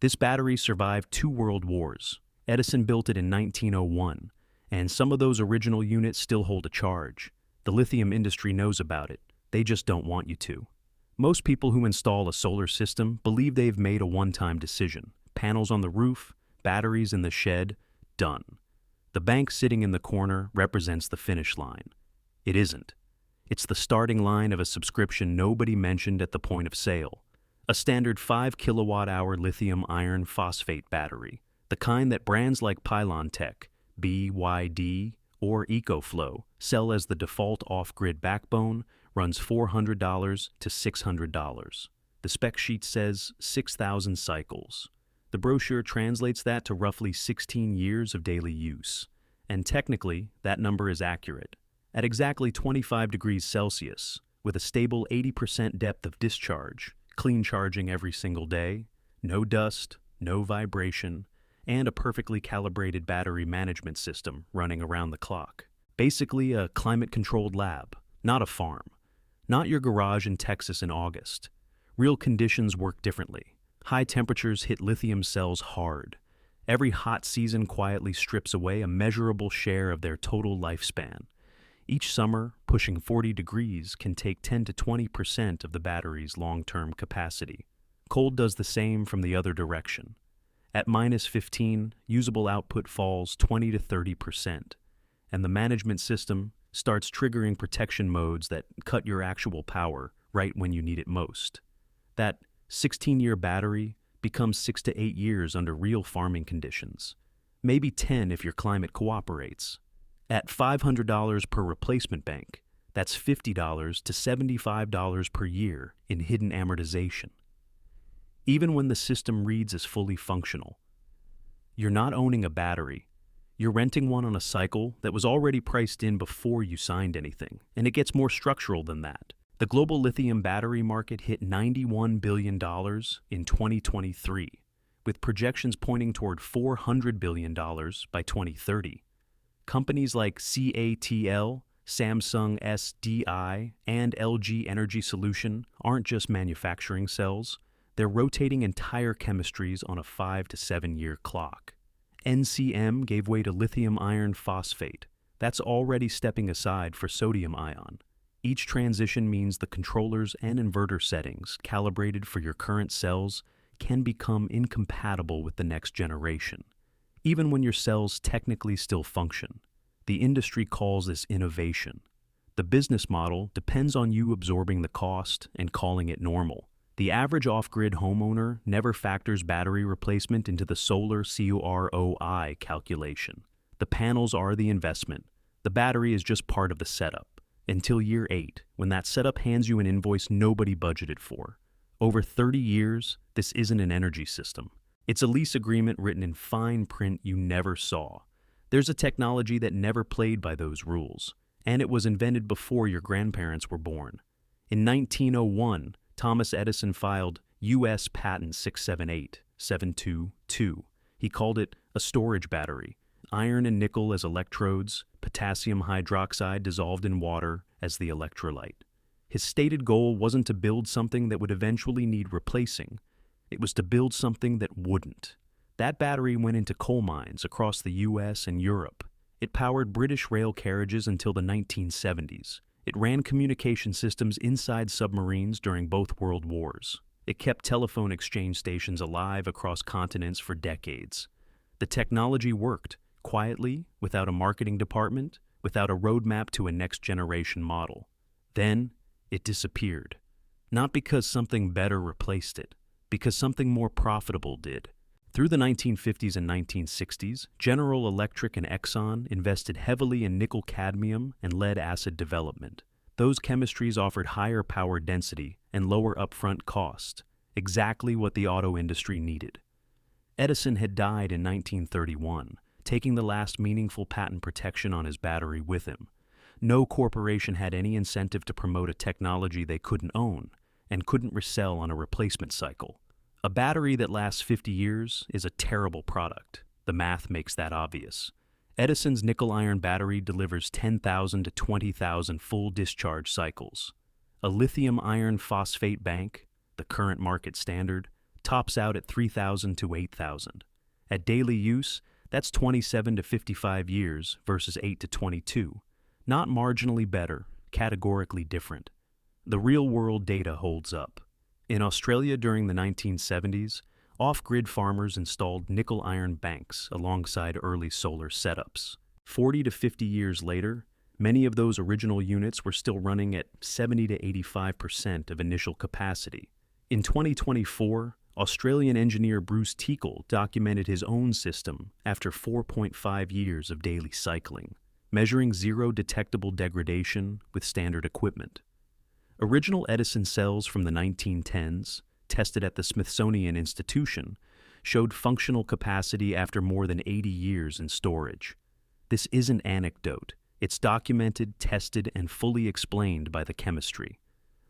This battery survived 2 world wars. Edison built it in 1901, and some of those original units still hold a charge. The lithium industry knows about it. They just don't want you to. Most people who install a solar system believe they've made a one-time decision. Panels on the roof, batteries in the shed, done. The bank sitting in the corner represents the finish line. It isn't. It's the starting line of a subscription nobody mentioned at the point of sale. A standard 5 kilowatt-hour lithium iron phosphate battery, the kind that brands like Pylon Tech, BYD, or EcoFlow sell as the default off-grid backbone, runs $400 to $600. The spec sheet says 6,000 cycles. The brochure translates that to roughly 16 years of daily use. And technically, that number is accurate. At exactly 25 degrees Celsius, with a stable 80% depth of discharge, clean charging every single day, no dust, no vibration, and a perfectly calibrated battery management system running around the clock. Basically a climate-controlled lab, not a farm. Not your garage in Texas in August. Real conditions work differently. High temperatures hit lithium cells hard. Every hot season quietly strips away a measurable share of their total lifespan. Each summer, pushing 40 degrees can take 10 to 20% of the battery's long-term capacity. Cold does the same from the other direction. At minus 15, usable output falls 20 to 30%, and the management system starts triggering protection modes that cut your actual power right when you need it most. That 16-year battery becomes 6 to 8 years under real farming conditions, maybe 10 if your climate cooperates. At $500 per replacement bank, that's $50 to $75 per year in hidden amortization. Even when the system reads as fully functional, you're not owning a battery. You're renting one on a cycle that was already priced in before you signed anything, and it gets more structural than that. The global lithium battery market hit $91 billion in 2023, with projections pointing toward $400 billion by 2030. Companies like CATL, Samsung SDI, and LG Energy Solution aren't just manufacturing cells, they're rotating entire chemistries on a 5 to 7 year clock. NCM gave way to lithium iron phosphate. That's already stepping aside for sodium ion. Each transition means the controllers and inverter settings calibrated for your current cells can become incompatible with the next generation. Even when your cells technically still function. The industry calls this innovation. The business model depends on you absorbing the cost and calling it normal. The average off-grid homeowner never factors battery replacement into the solar COROI calculation. The panels are the investment. The battery is just part of the setup. Until year 8, when that setup hands you an invoice nobody budgeted for. Over 30 years, this isn't an energy system. It's a lease agreement written in fine print you never saw. There's a technology that never played by those rules, and it was invented before your grandparents were born. In 1901, Thomas Edison filed U.S. Patent 678-722. He called it a storage battery. Iron and nickel as electrodes, potassium hydroxide dissolved in water as the electrolyte. His stated goal wasn't to build something that would eventually need replacing. It was to build something that wouldn't. That battery went into coal mines across the U.S. and Europe. It powered British rail carriages until the 1970s. It ran communication systems inside submarines during both world wars. It kept telephone exchange stations alive across continents for decades. The technology worked. Quietly, without a marketing department, without a roadmap to a next-generation model. Then, it disappeared. Not because something better replaced it, because something more profitable did. Through the 1950s and 1960s, General Electric and Exxon invested heavily in nickel-cadmium and lead-acid development. Those chemistries offered higher power density and lower upfront cost, exactly what the auto industry needed. Edison had died in 1931. Taking the last meaningful patent protection on his battery with him. No corporation had any incentive to promote a technology they couldn't own and couldn't resell on a replacement cycle. A battery that lasts 50 years is a terrible product. The math makes that obvious. Edison's nickel-iron battery delivers 10,000 to 20,000 full discharge cycles. A lithium iron phosphate bank, the current market standard, tops out at 3,000 to 8,000. At daily use, that's 27 to 55 years versus 8 to 22. Not marginally better, categorically different. The real-world data holds up. In Australia during the 1970s, off-grid farmers installed nickel-iron banks alongside early solar setups. 40 to 50 years later, many of those original units were still running at 70 to 85% of initial capacity. In 2024, Australian engineer Bruce Teakle documented his own system after 4.5 years of daily cycling, measuring zero detectable degradation with standard equipment. Original Edison cells from the 1910s, tested at the Smithsonian Institution, showed functional capacity after more than 80 years in storage. This isn't anecdote. It's documented, tested, and fully explained by the chemistry.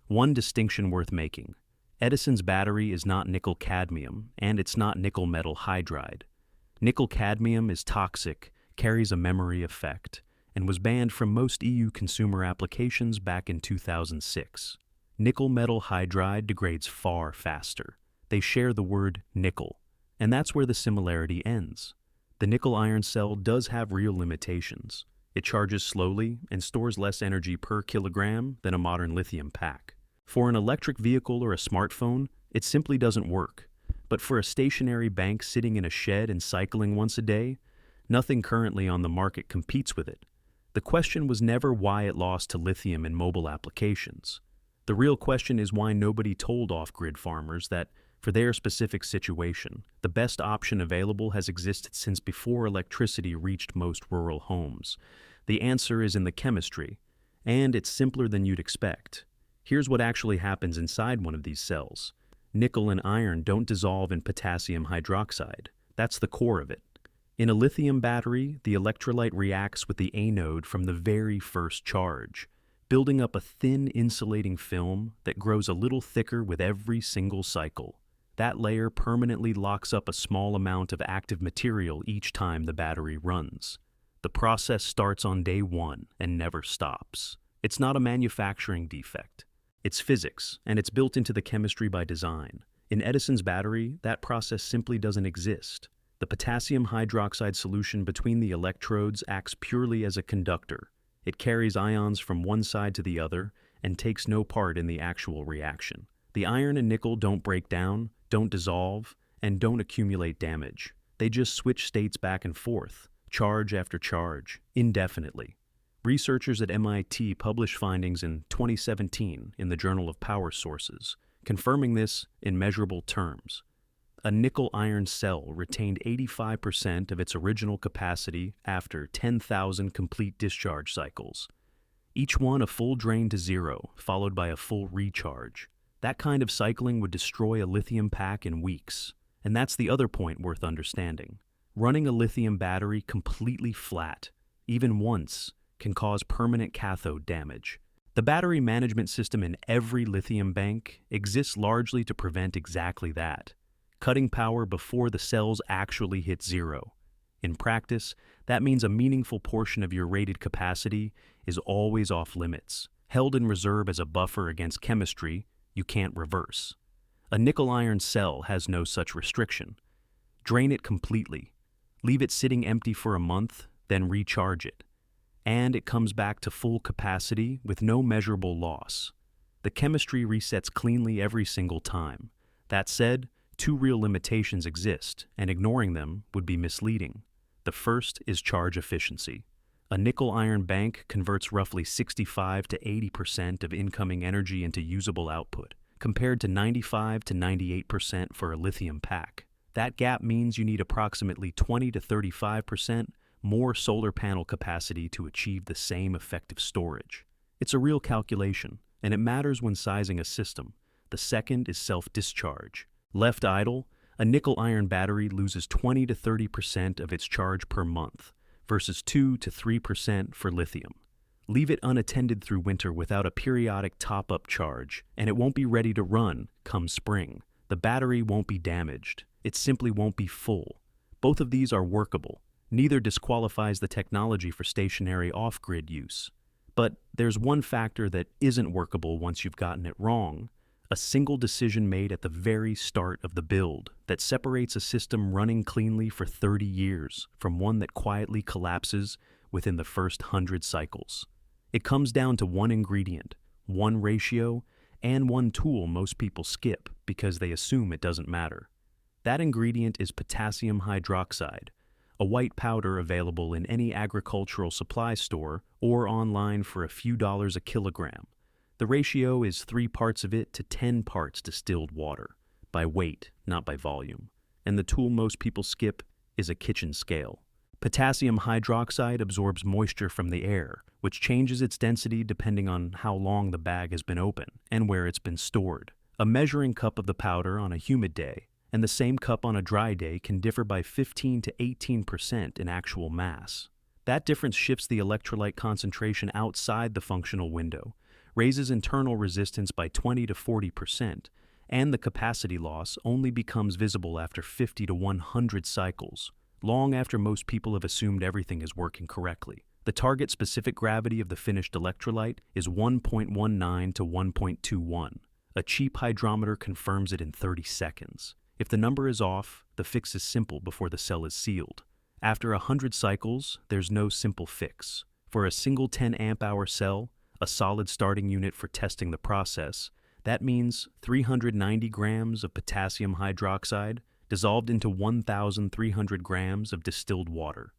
One distinction worth making: Edison's battery is not nickel-cadmium, and it's not nickel metal hydride. Nickel-cadmium is toxic, carries a memory effect, and was banned from most EU consumer applications back in 2006. Nickel metal hydride degrades far faster. They share the word nickel, and that's where the similarity ends. The nickel-iron cell does have real limitations. It charges slowly and stores less energy per kilogram than a modern lithium pack. For an electric vehicle or a smartphone, it simply doesn't work. But for a stationary bank sitting in a shed and cycling once a day, nothing currently on the market competes with it. The question was never why it lost to lithium in mobile applications. The real question is why nobody told off-grid farmers that, for their specific situation, the best option available has existed since before electricity reached most rural homes. The answer is in the chemistry, and it's simpler than you'd expect. Here's what actually happens inside one of these cells. Nickel and iron don't dissolve in potassium hydroxide. That's the core of it. In a lithium battery, the electrolyte reacts with the anode from the very first charge, building up a thin insulating film that grows a little thicker with every single cycle. That layer permanently locks up a small amount of active material each time the battery runs. The process starts on day one and never stops. It's not a manufacturing defect. It's physics, and it's built into the chemistry by design. In Edison's battery, that process simply doesn't exist. The potassium hydroxide solution between the electrodes acts purely as a conductor. It carries ions from one side to the other and takes no part in the actual reaction. The iron and nickel don't break down, don't dissolve, and don't accumulate damage. They just switch states back and forth, charge after charge, indefinitely. Researchers at MIT published findings in 2017 in the Journal of Power Sources, confirming this in measurable terms. A nickel-iron cell retained 85% of its original capacity after 10,000 complete discharge cycles. Each one a full drain to zero, followed by a full recharge. That kind of cycling would destroy a lithium pack in weeks. And that's the other point worth understanding. Running a lithium battery completely flat, even once, can cause permanent cathode damage. The battery management system in every lithium bank exists largely to prevent exactly that, cutting power before the cells actually hit zero. In practice, that means a meaningful portion of your rated capacity is always off limits, held in reserve as a buffer against chemistry you can't reverse. A nickel-iron cell has no such restriction. Drain it completely, leave it sitting empty for a month, then recharge it. And it comes back to full capacity with no measurable loss. The chemistry resets cleanly every single time. That said, two real limitations exist, and ignoring them would be misleading. The first is charge efficiency. A nickel-iron bank converts roughly 65 to 80% of incoming energy into usable output, compared to 95 to 98% for a lithium pack. That gap means you need approximately 20 to 35% more solar panel capacity to achieve the same effective storage. It's a real calculation, and it matters when sizing a system. The second is self-discharge. Left idle, a nickel-iron battery loses 20 to 30% of its charge per month, versus 2 to 3% for lithium. Leave it unattended through winter without a periodic top-up charge, and it won't be ready to run come spring. The battery won't be damaged. It simply won't be full. Both of these are workable. Neither disqualifies the technology for stationary off-grid use. But there's one factor that isn't workable once you've gotten it wrong: A single decision made at the very start of the build that separates a system running cleanly for 30 years from one that quietly collapses within the first 100 cycles. It comes down to one ingredient, one ratio, and one tool most people skip because they assume it doesn't matter. That ingredient is potassium hydroxide, a white powder available in any agricultural supply store or online for a few dollars a kilogram. The ratio is 3 parts of it to 10 parts distilled water, by weight, not by volume. And the tool most people skip is a kitchen scale. Potassium hydroxide absorbs moisture from the air, which changes its density depending on how long the bag has been open and where it's been stored. A measuring cup of the powder on a humid day and the same cup on a dry day can differ by 15 to 18% in actual mass. That difference shifts the electrolyte concentration outside the functional window, raises internal resistance by 20 to 40%, and the capacity loss only becomes visible after 50 to 100 cycles, long after most people have assumed everything is working correctly. The target specific gravity of the finished electrolyte is 1.19 to 1.21. A cheap hydrometer confirms it in 30 seconds. If the number is off, the fix is simple before the cell is sealed. After 100 cycles, there's no simple fix. For a single 10 amp-hour cell, a solid starting unit for testing the process, that means 390 grams of potassium hydroxide dissolved into 1,300 grams of distilled water.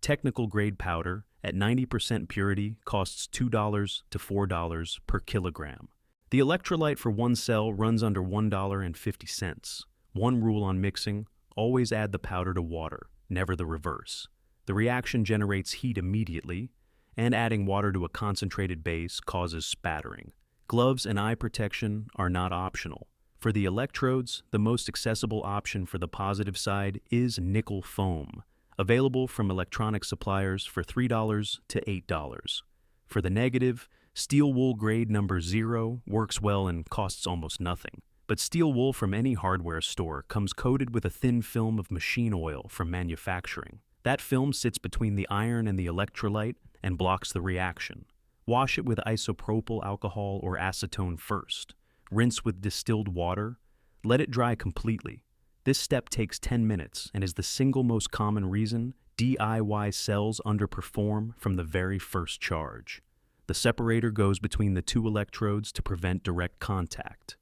Technical grade powder at 90% purity costs $2 to $4 per kilogram. The electrolyte for one cell runs under $1.50. One rule on mixing: always add the powder to water, never the reverse. The reaction generates heat immediately, and adding water to a concentrated base causes spattering. Gloves and eye protection are not optional. For the electrodes, the most accessible option for the positive side is nickel foam, available from electronic suppliers for $3 to $8. For the negative, steel wool grade number 0 works well and costs almost nothing. But steel wool from any hardware store comes coated with a thin film of machine oil from manufacturing. That film sits between the iron and the electrolyte and blocks the reaction. Wash it with isopropyl alcohol or acetone first. Rinse with distilled water. Let it dry completely. This step takes 10 minutes and is the single most common reason DIY cells underperform from the very first charge. The separator goes between the two electrodes to prevent direct contact.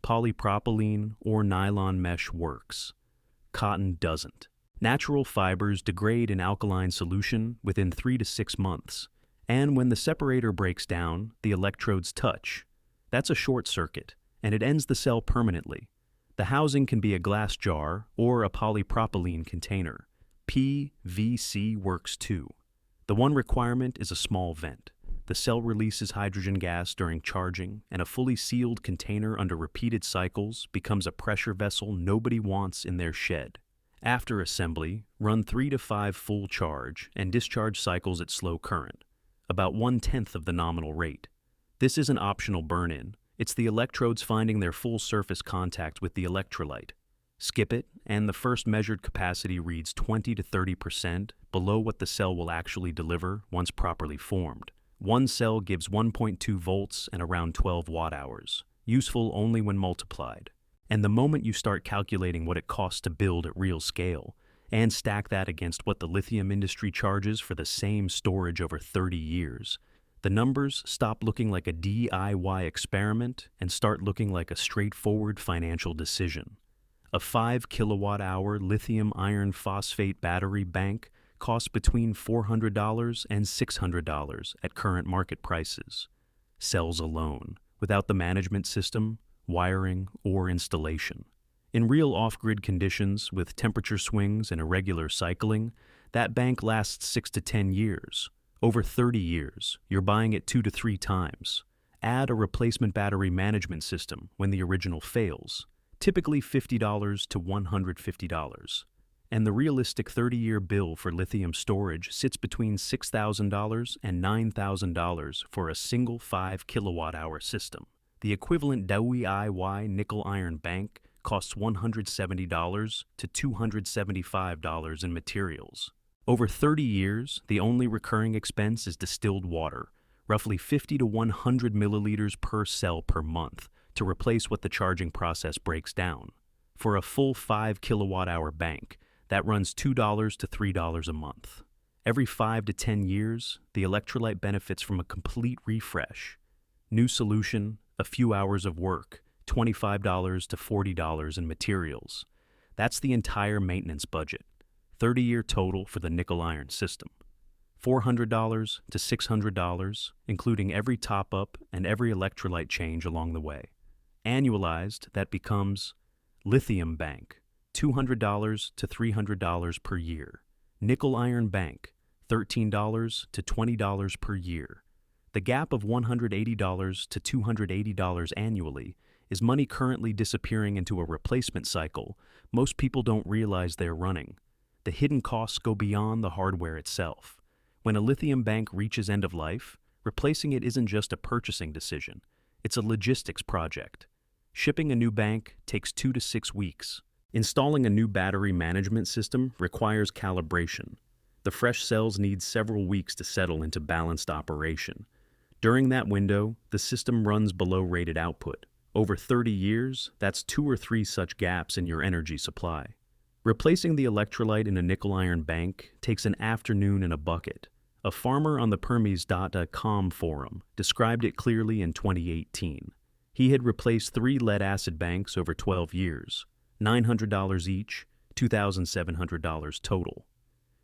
Polypropylene or nylon mesh works. Cotton doesn't. Natural fibers degrade in alkaline solution within 3 to 6 months, and when the separator breaks down, the electrodes touch. That's a short circuit, and it ends the cell permanently. The housing can be a glass jar or a polypropylene container. PVC works too. The one requirement is a small vent. The cell releases hydrogen gas during charging, and a fully sealed container under repeated cycles becomes a pressure vessel nobody wants in their shed. After assembly, run 3 to 5 full charge and discharge cycles at slow current, about 1/10 of the nominal rate. This isn't optional burn-in. It's the electrodes finding their full surface contact with the electrolyte. Skip it, and the first measured capacity reads 20 to 30% below what the cell will actually deliver once properly formed. One cell gives 1.2 volts and around 12 watt-hours, useful only when multiplied. And the moment you start calculating what it costs to build at real scale, and stack that against what the lithium industry charges for the same storage over 30 years, the numbers stop looking like a DIY experiment and start looking like a straightforward financial decision. A 5 kilowatt-hour lithium iron phosphate battery bank costs between $400 and $600 at current market prices. Cells alone, without the management system, wiring, or installation. In real off-grid conditions with temperature swings and irregular cycling, that bank lasts 6 to 10 years. Over 30 years, you're buying it 2 to 3 times. Add a replacement battery management system when the original fails, typically $50 to $150. And the realistic 30-year bill for lithium storage sits between $6,000 and $9,000 for a single 5 kilowatt-hour system. The equivalent DIY nickel-iron bank costs $170 to $275 in materials. Over 30 years, the only recurring expense is distilled water, roughly 50 to 100 milliliters per cell per month, to replace what the charging process breaks down. For a full 5 kilowatt-hour bank, that runs $2 to $3 a month. Every 5 to 10 years, the electrolyte benefits from a complete refresh. New solution, a few hours of work, $25 to $40 in materials. That's the entire maintenance budget. 30-year total for the nickel-iron system. $400 to $600, including every top-up and every electrolyte change along the way. Annualized, that becomes Lithium Bank, $200 to $300 per year. Nickel-iron bank, $13 to $20 per year. The gap of $180 to $280 annually is money currently disappearing into a replacement cycle most people don't realize they're running. The hidden costs go beyond the hardware itself. When a lithium bank reaches end of life, replacing it isn't just a purchasing decision, it's a logistics project. Shipping a new bank takes 2 to 6 weeks. Installing a new battery management system requires calibration. The fresh cells need several weeks to settle into balanced operation. During that window, the system runs below rated output. Over 30 years, that's 2 or 3 such gaps in your energy supply. Replacing the electrolyte in a nickel-iron bank takes an afternoon in a bucket. A farmer on the permanence.com forum described it clearly in 2018. He had replaced 3 lead-acid banks over 12 years, $900 each, $2,700 total.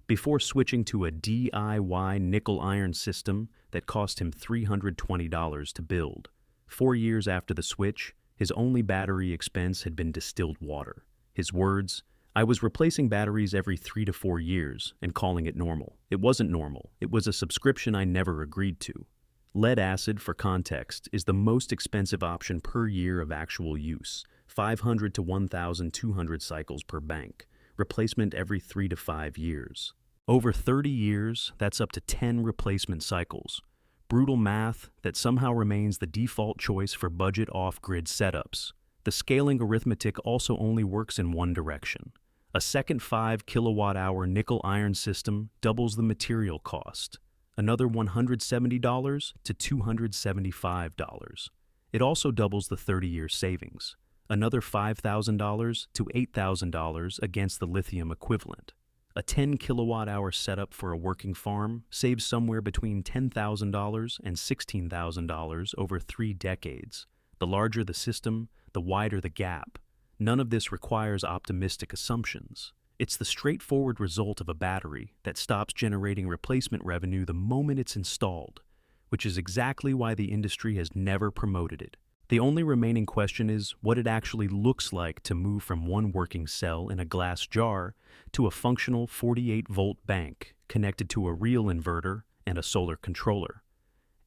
Before switching to a DIY nickel-iron system that cost him $320 to build. 4 years after the switch, his only battery expense had been distilled water. His words, "I was replacing batteries every 3 to 4 years and calling it normal. It wasn't normal. It was a subscription I never agreed to." Lead acid, for context, is the most expensive option per year of actual use, 500 to 1,200 cycles per bank, replacement every 3 to 5 years. Over 30 years, that's up to 10 replacement cycles. Brutal math that somehow remains the default choice for budget off-grid setups. The scaling arithmetic also only works in one direction. A second 5 kilowatt-hour nickel-iron system doubles the material cost. Another $170 to $275. It also doubles the 30-year savings. Another $5,000 to $8,000 against the lithium equivalent. A 10 kilowatt-hour setup for a working farm saves somewhere between $10,000 and $16,000 over 3 decades. The larger the system, the wider the gap. None of this requires optimistic assumptions. It's the straightforward result of a battery that stops generating replacement revenue the moment it's installed, which is exactly why the industry has never promoted it. The only remaining question is what it actually looks like to move from one working cell in a glass jar to a functional 48-volt bank connected to a real inverter and a solar controller,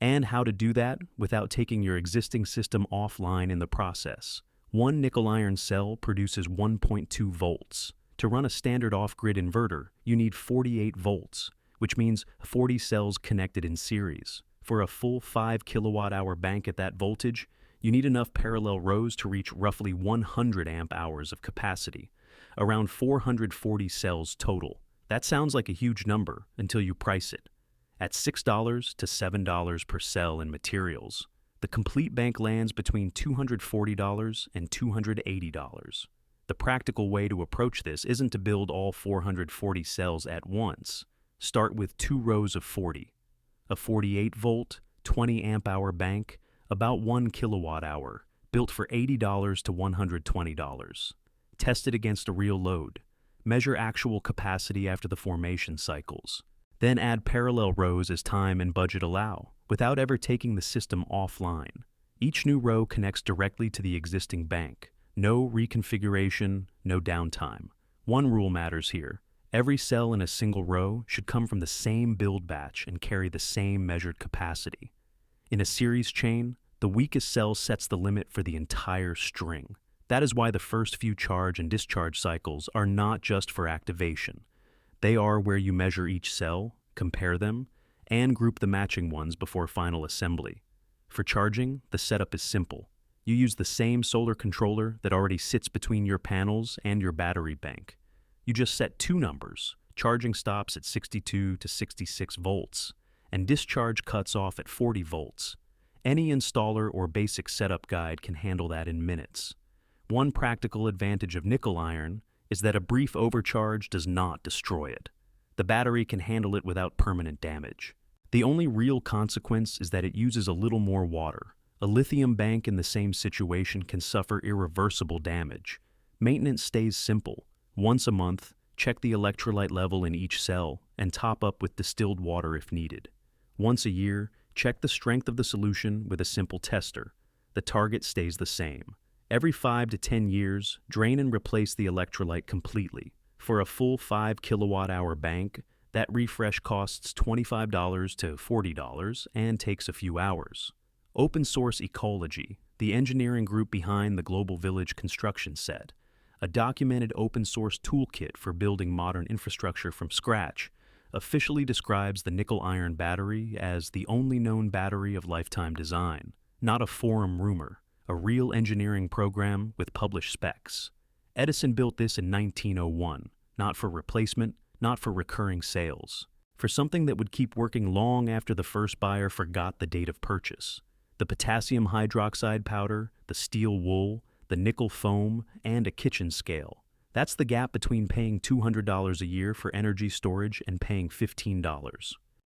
and how to do that without taking your existing system offline in the process. One nickel-iron cell produces 1.2 volts. To run a standard off-grid inverter, you need 48 volts, which means 40 cells connected in series. For a full 5 kilowatt-hour bank at that voltage, you need enough parallel rows to reach roughly 100 amp-hours of capacity, around 440 cells total. That sounds like a huge number until you price it. At $6 to $7 per cell in materials, the complete bank lands between $240 and $280. The practical way to approach this isn't to build all 440 cells at once. Start with 2 rows of 40. A 48-volt, 20 amp-hour bank, about 1 kilowatt-hour, built for $80 to $120. Test it against a real load. Measure actual capacity after the formation cycles. Then add parallel rows as time and budget allow, without ever taking the system offline. Each new row connects directly to the existing bank. No reconfiguration, no downtime. One rule matters here. Every cell in a single row should come from the same build batch and carry the same measured capacity. In a series chain, the weakest cell sets the limit for the entire string. That is why the first few charge and discharge cycles are not just for activation. They are where you measure each cell, compare them, and group the matching ones before final assembly. For charging, the setup is simple. You use the same solar controller that already sits between your panels and your battery bank. You just set 2 numbers. Charging stops at 62 to 66 volts, and discharge cuts off at 40 volts. Any installer or basic setup guide can handle that in minutes. One practical advantage of nickel iron is that a brief overcharge does not destroy it. The battery can handle it without permanent damage. The only real consequence is that it uses a little more water. A lithium bank in the same situation can suffer irreversible damage. Maintenance stays simple. Once a month, check the electrolyte level in each cell and top up with distilled water if needed. Once a year, check the strength of the solution with a simple tester. The target stays the same. Every 5 to 10 years, drain and replace the electrolyte completely. For a full 5 kilowatt-hour bank, that refresh costs $25 to $40 and takes a few hours. Open Source Ecology, the engineering group behind the Global Village construction set, a documented open-source toolkit for building modern infrastructure from scratch, officially describes the nickel-iron battery as the only known battery of lifetime design, not a forum rumor, a real engineering program with published specs. Edison built this in 1901, not for replacement, not for recurring sales, for something that would keep working long after the first buyer forgot the date of purchase. The potassium hydroxide powder, the steel wool, the nickel foam, and a kitchen scale. That's the gap between paying $200 a year for energy storage and paying $15.